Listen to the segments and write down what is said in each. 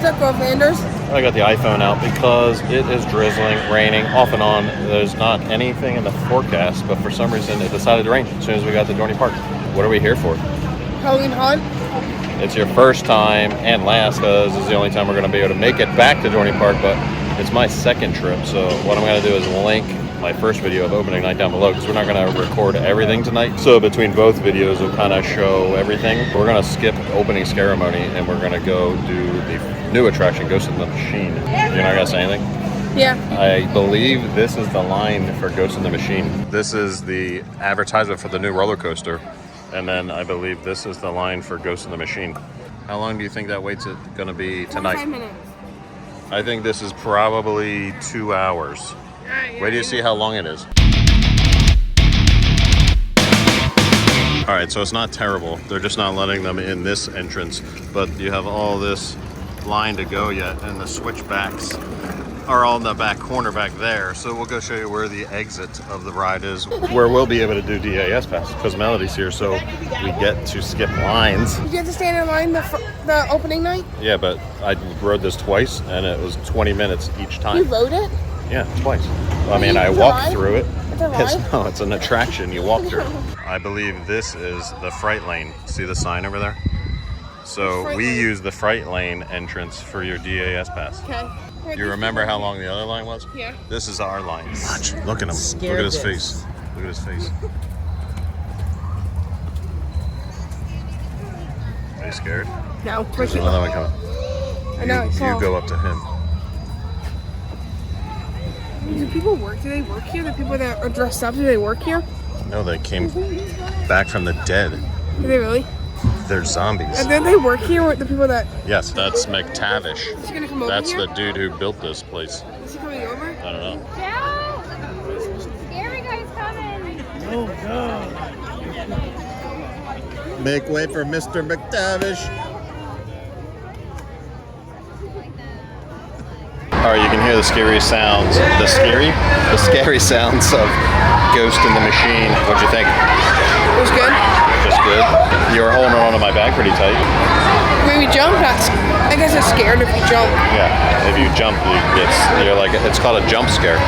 that for vendors? I got the iPhone out because it is drizzling, raining, off and on. There's not anything in the forecast, but for some reason it decided to rain as soon as we got to Dorney Park. What are we here for? Halloween Haunt. It's your first time and last, because this is the only time we're going to be able to make it back to Dorney Park, but it's my second trip, so what I'm going to do is link my first video of opening night down below, because we're not going to record everything tonight. So between both videos, we'll kind of show everything. We're going to skip opening ceremony, and we're going to go do the new attraction, Ghost in the Machine. You're not going to say anything? Yeah. I believe this is the line for Ghost in the Machine. This is the advertisement for the new roller coaster. And then I believe this is the line for Ghost in the Machine. How long do you think that wait's going to be tonight? 5 minutes. I think this is probably 2 hours. Wait till you see how long it is. All right, so it's not terrible. They're just not letting them in this entrance, but you have all this line to go yet, and the switchbacks are all in the back corner back there. So we'll go show you where the exit of the ride is, where we'll be able to do DAS pass, because Melody's here, so we get to skip lines. Did you have to stand in line the opening night? Yeah, but I rode this twice, and it was 20 minutes each time. You rode it? Yeah, twice. I mean, I walked through it. It's a ride? No, it's an attraction you walk through. I believe this is the Fright Lane. See the sign over there? So we use the Fright Lane entrance for your DAS pass. Okay. You remember how long the other line was? Yeah. This is our line. Watch. Look at him. Look at his face. Look at his face. Are you scared? No. There's another one coming. I know. You go up to him. Do people work? Do they work here? The people that are dressed up, do they work here? No, they came back from the dead. Do they really? They're zombies. And then they work here with the people that... Yes, that's McTavish. Is he gonna come over That's here? the dude who built this place. Is he coming over? I don't know. Joe! Scary guy's coming! Oh, God. Make way for Mr. McTavish. All right, you can hear the scary sounds. The scary sounds of Ghost in the Machine. What'd you think? It was good. Just good. You were holding on to my bag pretty tight. When we jump, I guess it's scared if you jump. Yeah, if you jump, you're like, it's called a jump scare.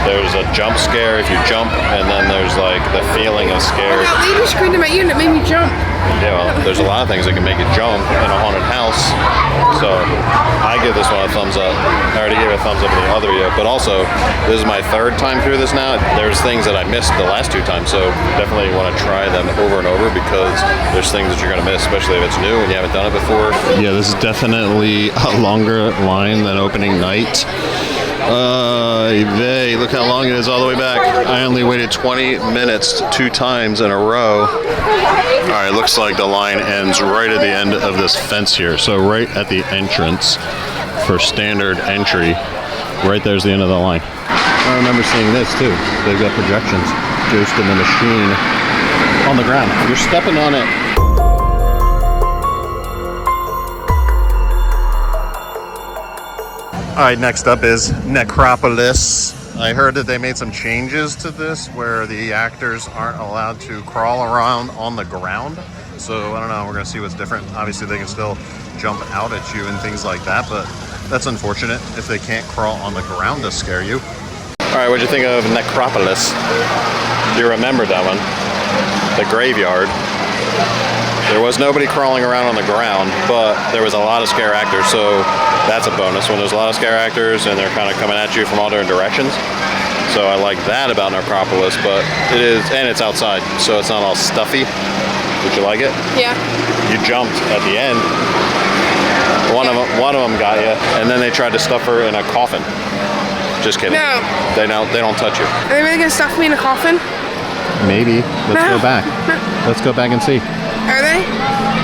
There's a jump scare if you jump, and then there's like the feeling of scare. That lady screamed at my ear and it made me jump. Yeah, well, there's a lot of things that can make you jump in a haunted house. So I give this one a thumbs up. I already gave it a thumbs up in the other year, but also this is my third time through this now. There's things that I missed the last 2 times, so definitely want to try them over and over, because there's things that you're going to miss, especially if it's new and you haven't done it before. Yeah, this is definitely a longer line than opening night. Look how long it is all the way back. I only waited 20 minutes 2 times in a row. All right, looks like the line ends right at the end of this fence here. So right at the entrance for standard entry, right there's the end of the line. I remember seeing this too. They've got projections. Ghost in the Machine on the ground. You're stepping on it. All right, next up is Necropolis. I heard that they made some changes to this where the actors aren't allowed to crawl around on the ground. So I don't know, we're gonna see what's different. Obviously they can still jump out at you and things like that, but that's unfortunate if they can't crawl on the ground to scare you. All right, what'd you think of Necropolis? You remember that one? The graveyard. There was nobody crawling around on the ground, but there was a lot of scare actors, so that's a bonus when there's a lot of scare actors and they're kind of coming at you from all different directions. So I like that about Necropolis, but it is, and it's outside, so it's not all stuffy. Did you like it? Yeah. You jumped at the end. One of them got you, and then they tried to stuff her in a coffin. Just kidding. No. They don't touch you. Are they really gonna stuff me in a coffin? Maybe. Let's go back. Let's go back and see. Are they?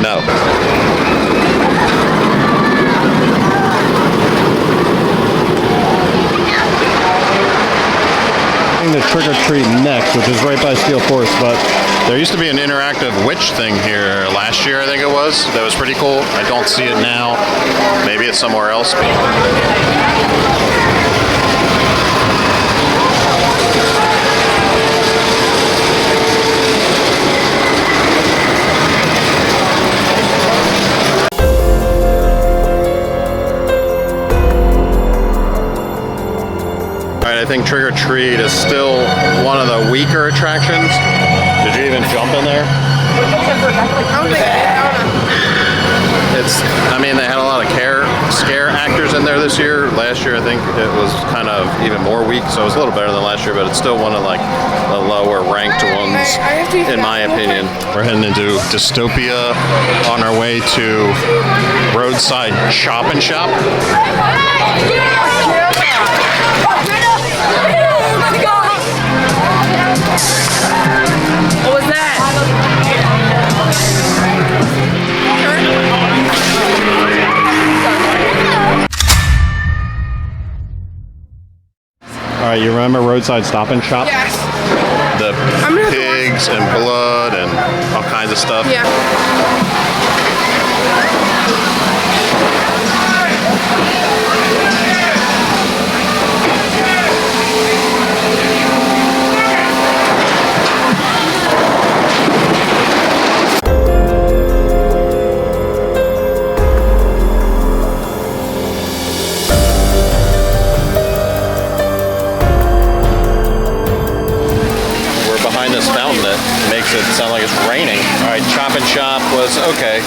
No. The trick or treat next, which is right by Steel Forest, but there used to be an interactive witch thing here last year, I think it was. That was pretty cool. I don't see it now. Maybe it's somewhere else. right, I think Trick or Treat is still one of the weaker attractions. Did you even jump in there? I mean, they had a lot of scare actors in there this year. Last year, I think it was kind of even more weak, so it was a little better than last year, but it's still one of like the lower ranked ones, in my opinion. We're heading into Dystopia on our way to Roadside Chop and Shop. What was that? All right, you remember Roadside Stop and Shop? Yes. The pigs and blood and all kinds of stuff. Yeah. It sounds like it's raining. All right, Chop and Shop was okay.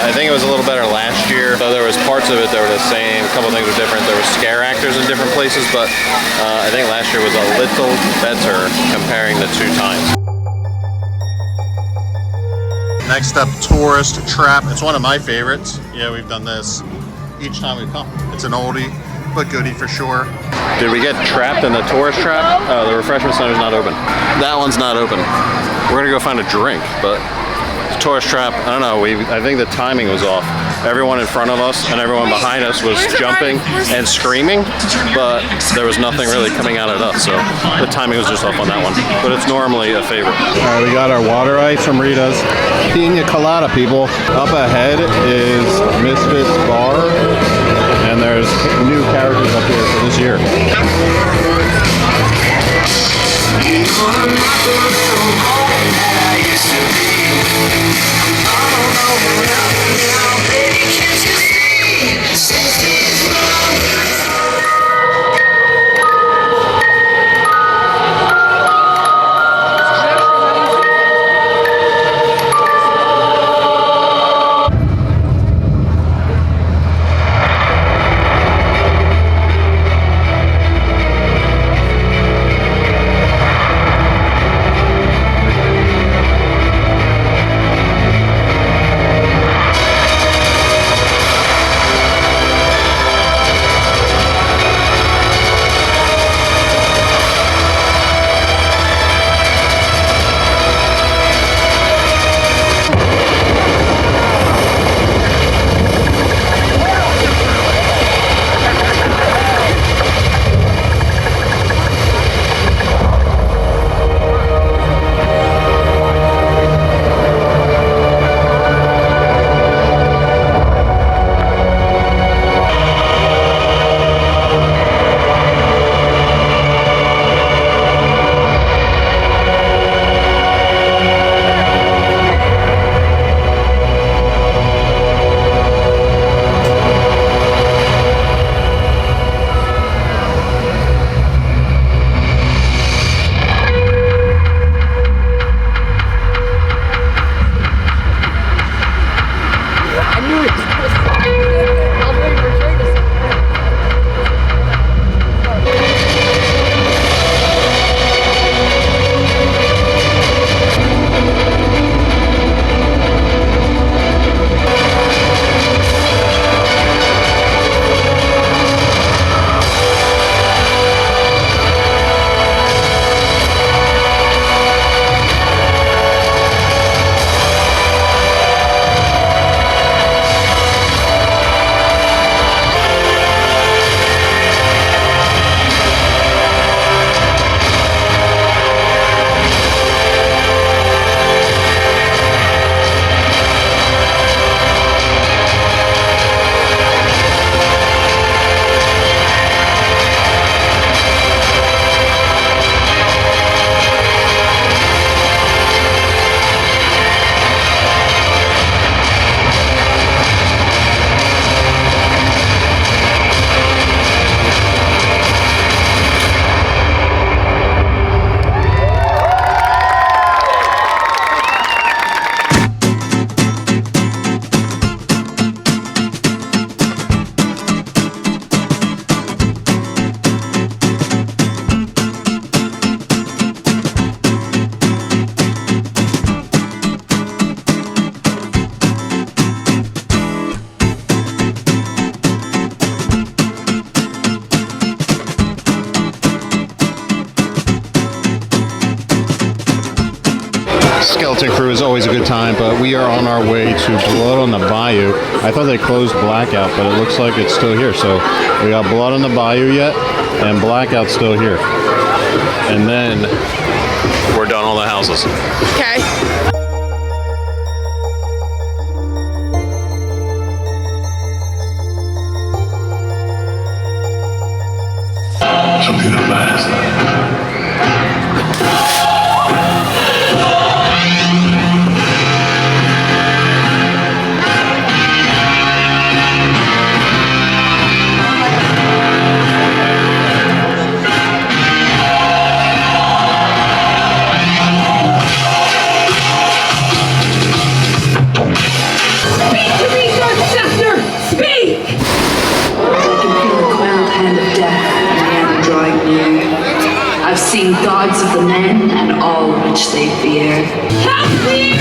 I think it was a little better last year. So there was parts of it that were the same. A couple things were different. There were scare actors in different places, but I think last year was a little better comparing the two times. Next up, Tourist Trap. It's one of my favorites. Yeah, we've done this each time we come. It's an oldie, but goodie for sure. Did we get trapped in the Tourist Trap? Oh, the refreshment center's not open. That one's not open. We're gonna go find a drink, but the Tourist Trap, I don't know, I think the timing was off. Everyone in front of us and everyone behind us was jumping and screaming, but there was nothing really coming out at us, so the timing was just off on that one. But it's normally a favorite. All right, we got our water ice from Rita's. Pina colada, people. Up ahead is Misfits Bar, and there's new characters up here for this year. skeleton crew is always a good time, but we are on our way to Blood on the Bayou. I thought they closed Blackout, but it looks like it's still here. So we got Blood on the Bayou yet, and Blackout's still here. And then we're done all the houses. Okay. Something that lasts. I've seen gods of the men and all which they fear. Happy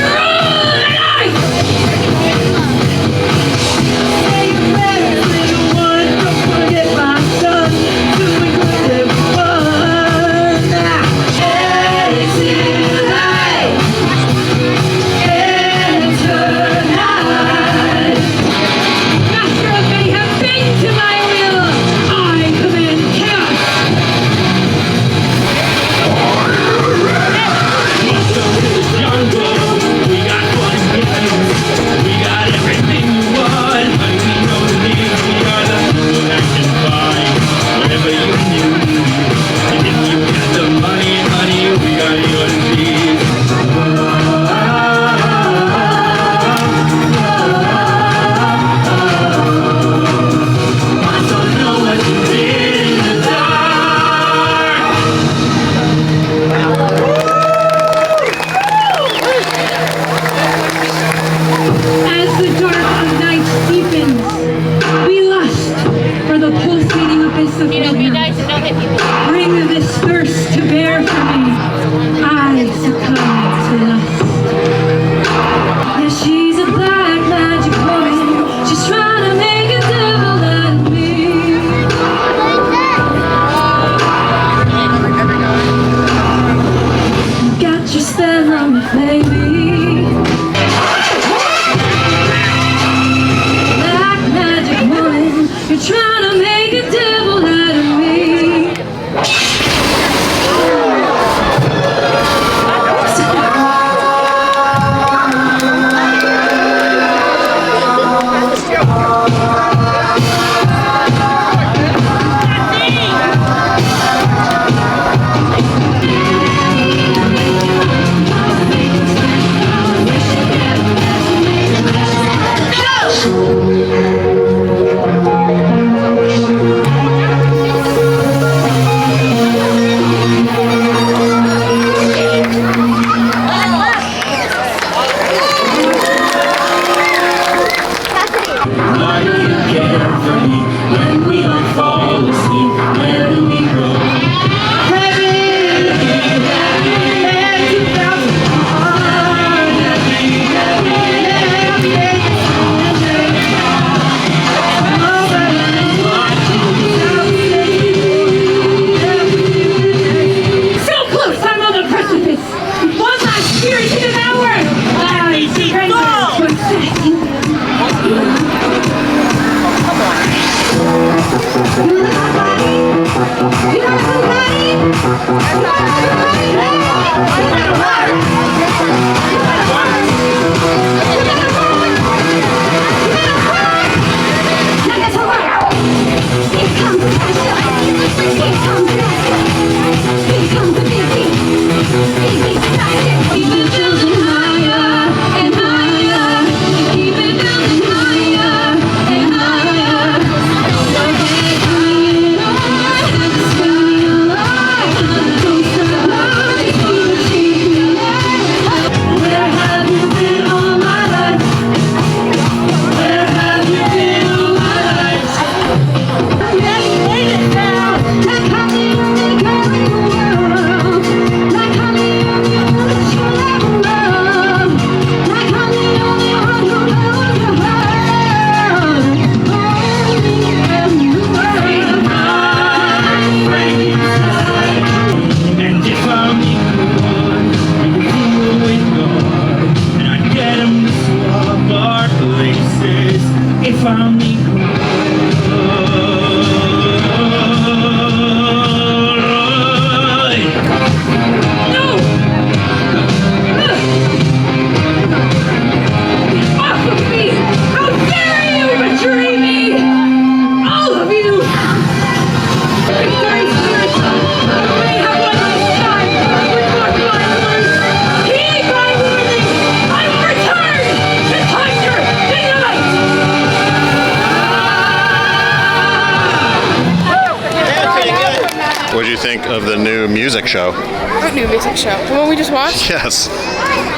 think of the new music show? What new music show? The one we just watched? Yes.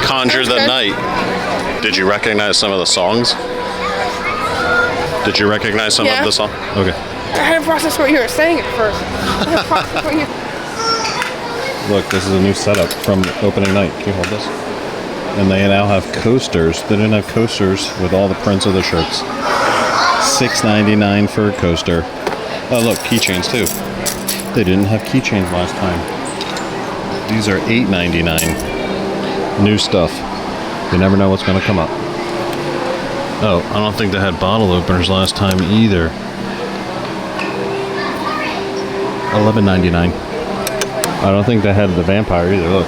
Conjure the Good. Night. Did you recognize some of the songs? Did you recognize some of the songs? Okay. I had to process what you were saying at first. I had to process what you... Look, this is a new setup from opening night. Can you hold this? And they now have coasters. They didn't have coasters with all the prints of the shirts. $6.99 for a coaster. Oh look, keychains too. They didn't have keychains last time. These are $8.99. New stuff. You never know what's going to come up. Oh, I don't think they had bottle openers last time either. $11.99. I don't think they had the vampire either. Look,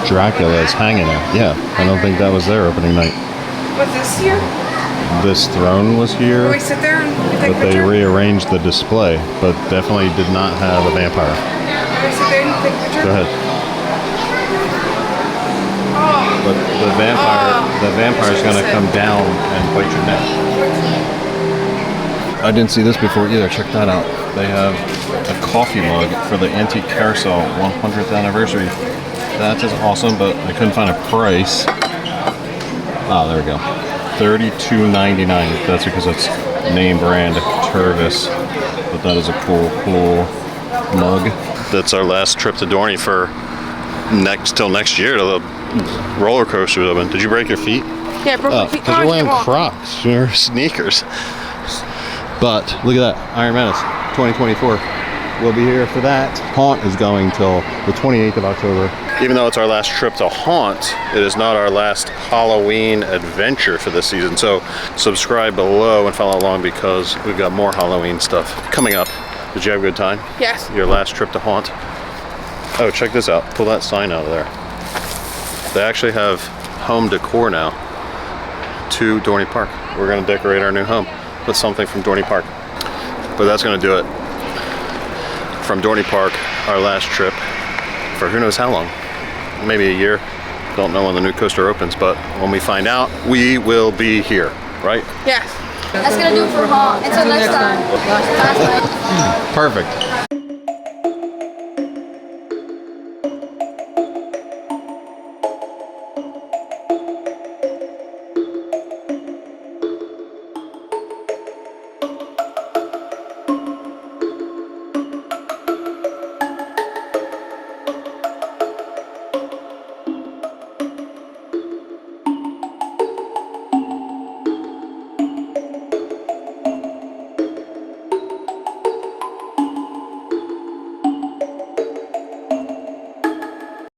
Dracula is hanging there. Yeah, I don't think that was their opening night. What's this here? This throne was here, Will we sit there and take a but they picture? rearranged the display, but definitely did not have a vampire. Will we sit there and take a picture? Go ahead. But the vampire's gonna come down and bite your neck. I didn't see this before either. Check that out. They have a coffee mug for the Antique Carousel 100th anniversary. That is awesome, but I couldn't find a price. Ah, there we go. $32.99. That's because it's name brand Tervis. But that is a cool mug. That's our last trip to Dorney for till next year to the roller coaster open. Did you break your feet? Yeah, broke my feet. Because you're wearing Crocs. You're sneakers. But look at that, Iron Menace 2024. We'll be here for that. Haunt is going till the 28th of October. Even though it's our last trip to Haunt, it is not our last Halloween adventure for this season. So subscribe below and follow along because we've got more Halloween stuff coming up. Did you have a good time? Yes. Your last trip to Haunt? Oh, check this out. Pull that sign out of there. They actually have home decor now to Dorney Park. We're going to decorate our new home with something from Dorney Park. But that's going to do it. From Dorney Park, our last trip for who knows how long. Maybe a year. Don't know when the new coaster opens, but when we find out, we will be here, right? Yes. That's gonna do it for Haunt. Until next time. Perfect.